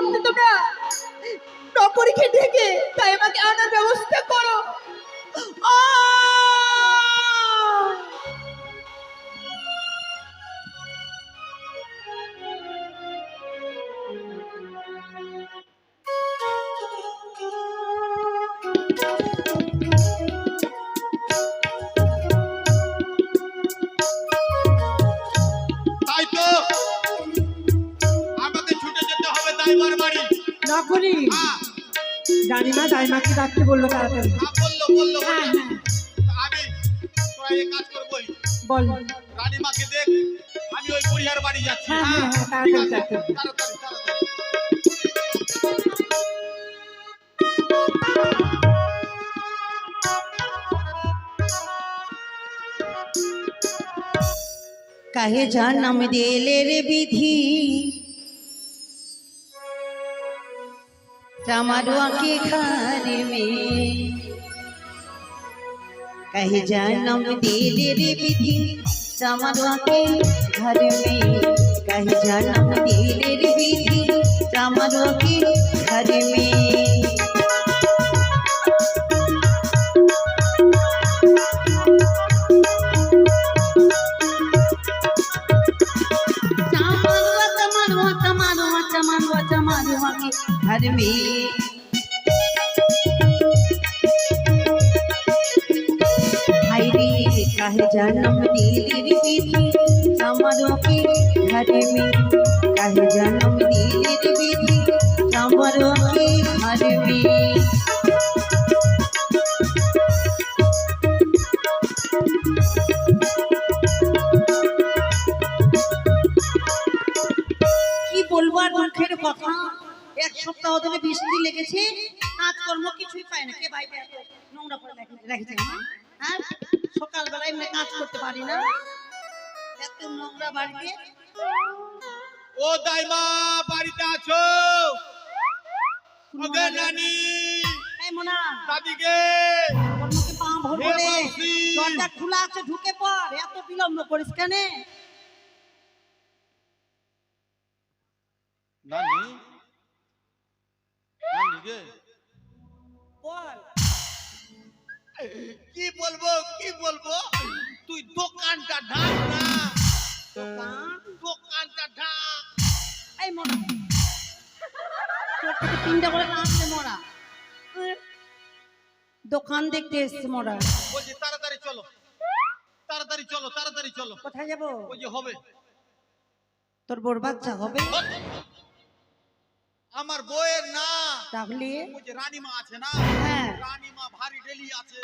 মুহূর্তে তোমরা নকরীকে ডেকে তাই আমাকে আনার ব্যবস্থা করো। তাই তো আমাকে ছুটে যেতে হবে দাইমার বাড়ি। নকরী রানীমা দাইমাকে ডাকতে বললো তাড়াতাড়ি। বললো আমি তোরা এই কাজ করবই। বল রানীমাকে দেখ, আমি ওই বুড়িয়ার বাড়ি যাচ্ছি। হ্যাঁ হ্যাঁ হ্যাঁ ঠিক তাড়াতাড়ি আছে, তাড়াতাড়ি। তাড়াতাড়ি। काहे जन्म देले रे विधि चमरुआ के घर में। कहे जन्म देले रे विधि चमरुआ के घर में। कहे जन्म देले रे विधि चमरुआ के घर में। चमरुआ के घर में। हाय रे काहे जन्म दिले रे विधि चमरुआ के घर में। काहे जन्म दिले रे विधि चमरुआ के घर में। বলবো আর দুঃখের কথা, এক সপ্তাহ ধরে বৃষ্টি লেগেছে, কাজকর্ম কিছুই পায় না। কে ভাই নোংরা করে রেখেছে হ্যাঁ, সকালবেলায় কাজ করতে পারি না, এত নোংরা বাড়িতে। ও দাইমা বাড়িতে আছো? ওগো নানি, এই মোনা দাদিকে কর্মকে পা ভরবো রে, মাউসি। দরজা খোলা আছে, ঢুকে পড়। এত বিলম্ব করিস কেন? নানি, নানি গে বল কি বলবো তুই দোকানটা ঢাক না। দোকানটা ঢাক। এই মোনা চোখ থেকে তিনটা করে নাচছে মোরা, দোকান দেখতে এসছে মোরা। বলছি তাড়াতাড়ি চলো, তাড়াতাড়ি চলো। কোথায় যাবো? ওই যে হবে তোর বোর বাচ্চা হবে? আমার বউয়ের না, তাহলে ওই যে রানীমা আছে না, হ্যাঁ রানীমা ভারী ডেলি আছে,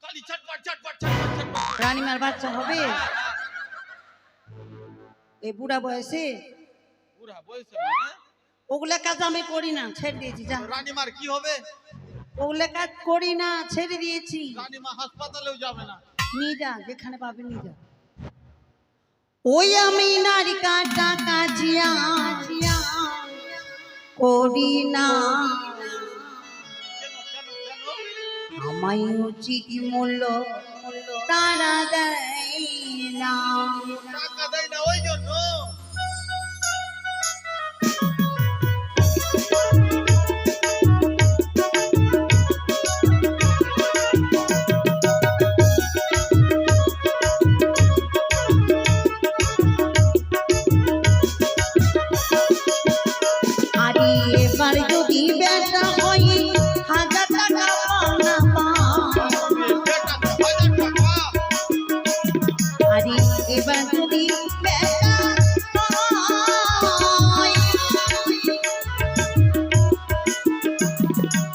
খালি ছটপট। রানীমার বাচ্চা হবে এই বুড়া বয়সে? বুড়া বয়সে মানে ওগুলা কাজ আমি করি না, ছেড়ে দিয়েছি। যা, রানীমার কি হবে? ওগুলা কাজ করি না, ছেড়ে দিয়েছি। রানীমা হাসপাতালেও যাবে না। নিয়ে যা, যেখানে পাবে নিয়ে যা। ওই আমি নারী কাটা কাজিয়া করি না, আমায় উচিত মূল্য তারা দেয় না। টাকা দেয় না ওই জন্য। আরে এবার যদি বেটা হয় 1000 টাকা পাওনা পা। আরে এবার যদি বেটা হয়,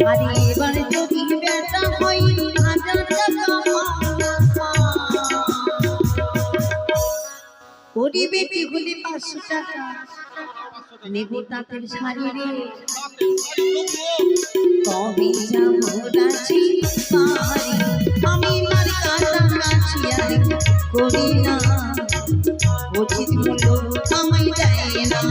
আরে এবার যদি বেটা হয় 1000 টাকা পাওনা পা। ওরে বেটি হলে 500 টাকা নেব তাঁতের শাড়ি রে, তবে যাবো রাজি পারি। আমি নারী কাটা কাছিয়া করি না, উচিত মূল্য আমায় দেয় না।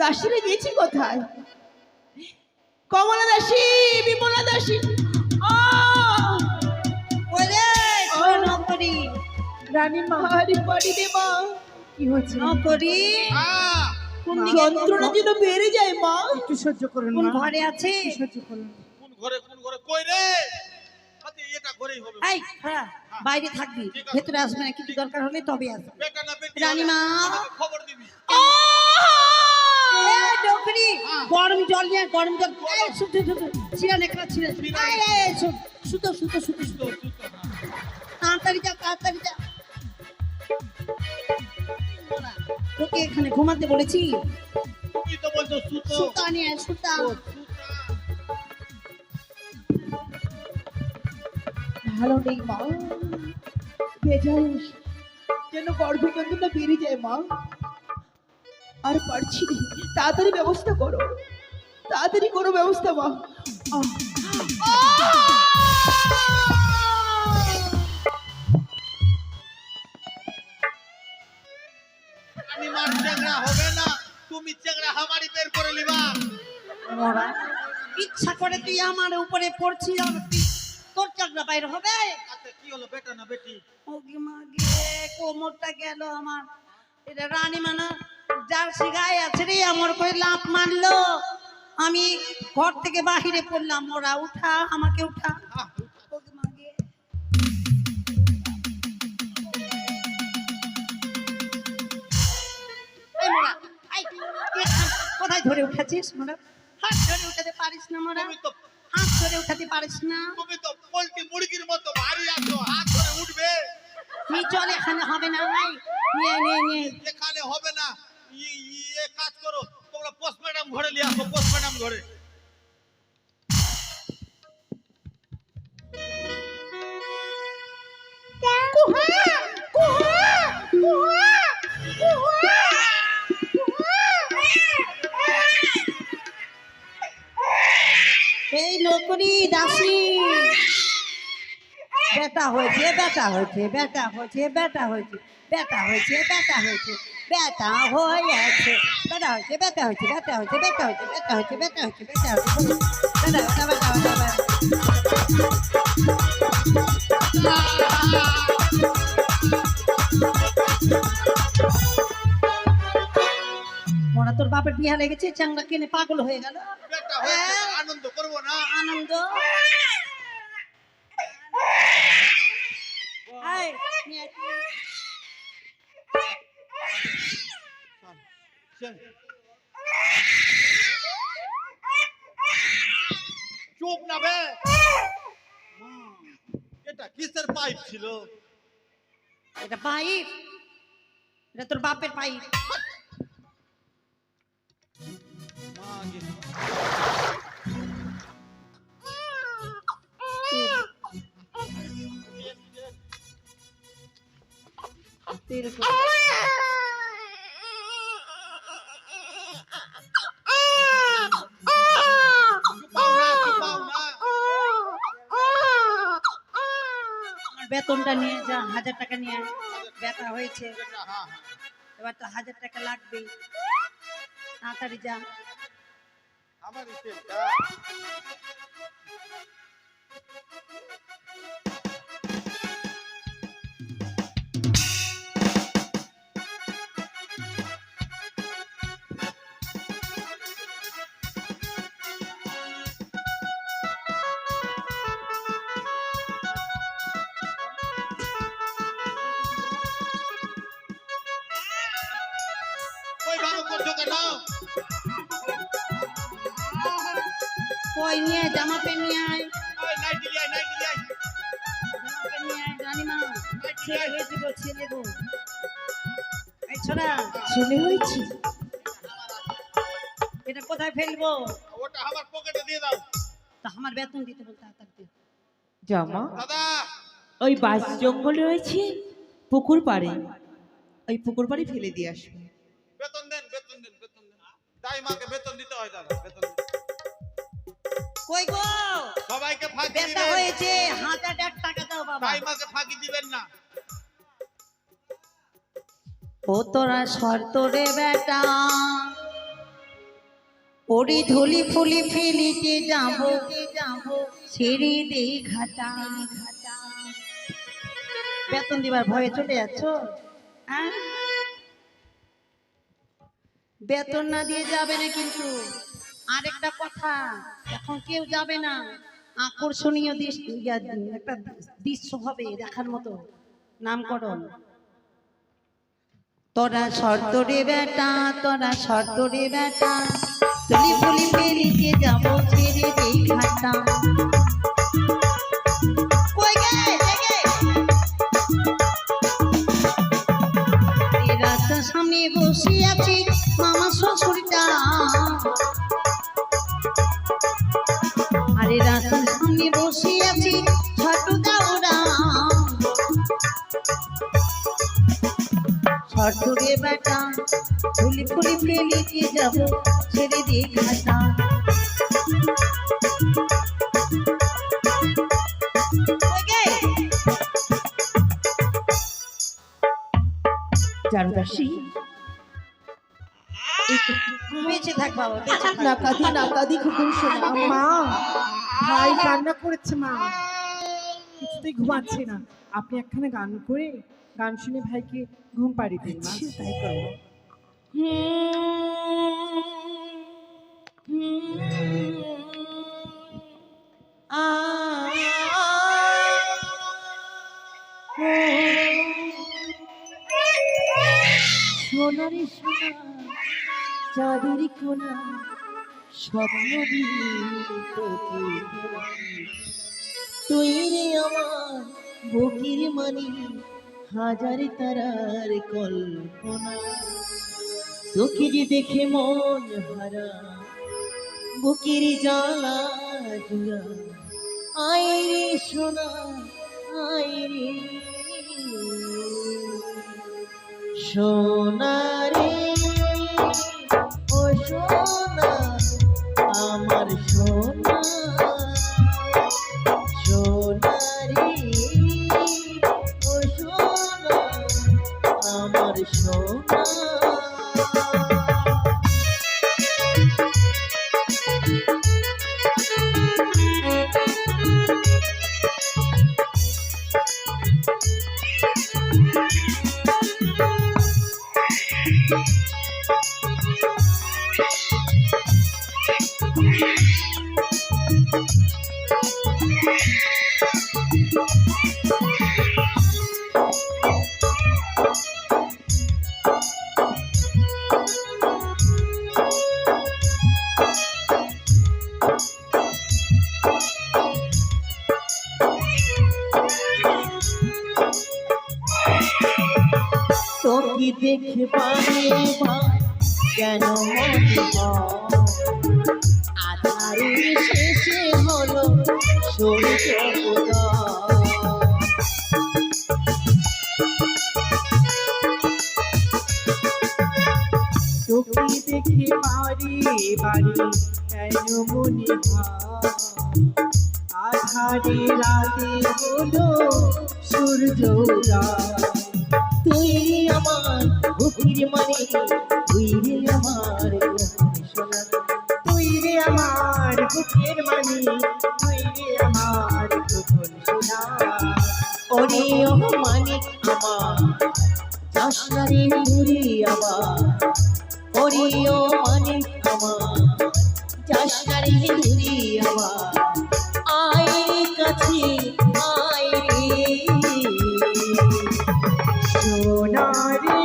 দাসীরা গেছি কোথায়? কমলা দাসী, বিমলা দাসী, ওরে ও। নকরি রানীমা, আরে বাড়ি দে মা। কি হচ্ছে? নকরি হ্যাঁ কোন দিকে যন্ত্রণা যেন বেড়ে যায় মা। একটু সহ্য করুন কোন মা, ঘরে আছে? সহ্য করুন। কোন ঘরে কই রে? আচ্ছা এটা ঘরেই হবে। এই হ্যাঁ বাইরে থাকবি, ঠিক আছে। ভেতরে আসবে না, কিছু দরকার হলে তবে আসবে। বেটা না বেটি? রানীমা। আমাকে খবর দিবি। এই নকরি গরম জল নিয়ে, গরম জল। এই শুধু শুধু ছিড়া নেকড়া ছিড়া। এই এই শুধু শুধু শুধু শুধু তাড়াতাড়ি যা, তাড়াতাড়ি যা। তোকে এখানে ঘুমাতে বলেছি। তুই তো বলছো সুতো। সুতা নিয়ে আয়, সুতা। ভালো নেই মা, বেজায় যেন গর্ভে যন্ত্রণা বেড়ে যায় মা। আর পারছি না, তাড়াতাড়ি ব্যবস্থা করো, তাড়াতাড়ি করো ব্যবস্থা মা। আহ, রানীমার চেংড়া হবে না, তুমি চেংড়া হামারি বের করে লিবা। মোরা ইচ্ছা করে তুই আমার উপরে পড়ছিস, আর তোর চাকরা বাইরে হবে। আচ্ছা কি হলো বেটা না বেটি? ওগি মাগে কোমরটা গেল আমার। এটা রানী মানা জার্সি গায়ে আছে রে, আমার করে লাফ মারলো, আমি ঘর থেকে বাহিরে পড়লাম। ওরা উঠা, আমাকে উঠা। আহ, ওগি মাগে এই মোরা, এই তুই কোথায় ধরে উঠেছিস মোরা? হাত ধরে উঠাতে পারিস না মোরা? তুমি তো হাত ধরে উঠাতে পারিস না? তুমি তো পোল্ট্রি মুরগির মতো ভারী আছো, হাত ধরে উঠবে। তুই চল, এখানে হবে না। ভাই নিয়ে নিয়ে নিয়ে এখানে হবে না। এক কাজ করো, তোমরা পোস্টম্যাডাম ঘরে নিয়ে আসো, পোস্টম্যাডাম ঘরে। এই নকরি দাসী, বেটা হয়েছে, বেটা হয়েছে, বেটা হয়েছে, বেটা হয়েছে, বেটা হয়েছে, বেটা হয়েছে, বেটা হয়েছে, বেটা হয়েছে, বেটা হয়েছে, বেটা হয়েছে, বেটা হয়েছে, বেটা হয়েছে, বেটা হয়েছে, বেটা হয়েছে, বেটা বেটা বেটা বেটা। মোরা তোর বাপের বিয়া লেগেছে, চাংলা কিনে পাগল হয়ে গেল। বেটা হয়েছে, আনন্দ করবো না? আনন্দ। এই, নিয়ে আয়। চল। চুপ না বে। এটা কিসের পাইপ ছিল? এটা পাইপ, এটা তোর বাপের পাইপ। তেল আমার বেতনটা নিয়ে যা, 1000 টাকা নিয়ে আয়। বেটা হয়েছে, এবার তো 1000 টাকা লাগবে, তাড়াতাড়ি যা। আমার তেলটা ওই ভালো করছো কেন? কই নিয়ে আয়, জামা প্যান্ট নিয়ে আয়, ওই নাইটি লিয়াই, নাইটি লিয়াই। জামা প্যান্ট নিয়ে আয়। রানীমা, ছেলে হয়েছে গো, ছেলে গো। এই ছোড়া, ছেলে হয়েছে? এটা কোথায় ফেলবো? ওটা আমার পকেটে দিয়ে দাও। তা আমার বেতন দিতে বল, তাড়াতাড়ি। জামা দাদা ওই বাস জঙ্গল রয়েছে পুকুর পাড়ে, ওই পুকুর পাড়ে ফেলে দিয়ে আসবে। বেতন দেন, বেতন দেন, বেতন দেন। দাইমাকে বেতন দিতে হয় দাদা, বেতন দেন। কই গো, সবাইকে ফাঁকি বেটা দিবেন, হয়েছে, 1000 টাকা দাও বাবা। দাইমাকে ফাঁকি দিবেন না। ও তোরা শর্ত রে বেটা, ওরে ধুলি ফুলি ফেলিতে যাব ছেড়ে দে ঘাটা ঘাটা। বেতন দিবার ভয়ে চলে যাচ্ছ? হ্যাঁ, বেতন না দিয়ে যাবে না কিন্তু। আরেকটা কথা, এখন কেউ যাবে না, আকর্ষণীয় একটা দৃশ্য হবে দেখার মতো, নামকরণ। তোরা শর্ত রে বেটা, তোরা শর্ত রে বেটা, তুলি ফুলি পেরিতে যাব ছেড়ে দে ঘাটা। কই গে গে রাস্তার সামনে বসে আছি মামা শ্বশুরটা, আরে রাস্তার সামনে বসে আছি ছোটদা ওরা। শর্ত রে বেটা, ফুলি ফুলি পেলিতে যাব ছেড়ে দে ঘাটা। চারুদাসী, বেঁচে থাক বাবা, বেঁচে থাক। নাকাদি খুকুন শোনা। মা, ভাই কান্না করেছে মা, কিছুতেই ঘুমাচ্ছে না। আপনি একখানে গান করে গান শুনে ভাইকে ঘুম পাড়িয়ে দিন মা। তাই করবো। সোনারে সোনা চাঁদের কোনা স্বপ্ন দিয়ে তোকে তুই রে আমার বুকের মানি হাজার তারার কল্পনা। তোকে যে দেখে মন হারা বুকের জ্বালা জুড়া। আয় রে সোনা আয় রে সোনা রে, ও সোনা আমার সোনা, সোনা রে ও সোনা আমার সোনা। তোকে দেখে পারে কেন মনে আধারে শেষে হলো সূর্য উদয়। তোকে দেখে বাড়ি বাড়ি কেন মনে হয় আধারে রাতে হলো সূর্য উদয়। তুই রে আমার বুকের মানে, তুই রে আমার সোনা, তুই রে আমার বুকের মানি, তুই রে আমার গোপন সোনা। ওরে ও মানিক আমার যাসনারে দূরে আবার, ওরে ও মানিক আমার যাসনারে দূরে আবার। আয় কাছে আয় রে সোনা রে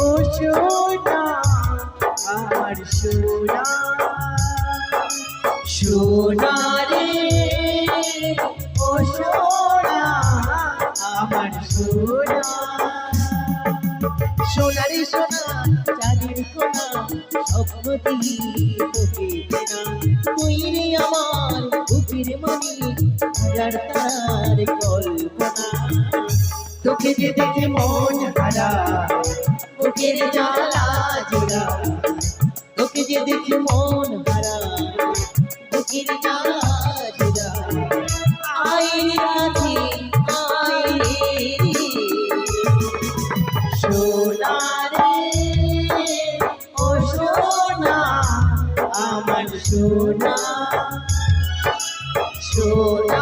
ও সোনা আমার সোনা, সোনা রে ও সোনা আমার সোনা। সোনা রে সোনা চাঁদের কোনা স্বপ্ন দিয়ে তোকে চেনা। তুই রে আমার বুকের মানি হাজার তারার কল্পনা। তোকে যে দেখে মন হারা বুকের জ্বালা জোড়া। তোকে যে দেখে মন হারা বুকের জ্বালা জোড়া। আয় রে কাছে আয় রে সোনা রে ও সোনা সোনা সোনা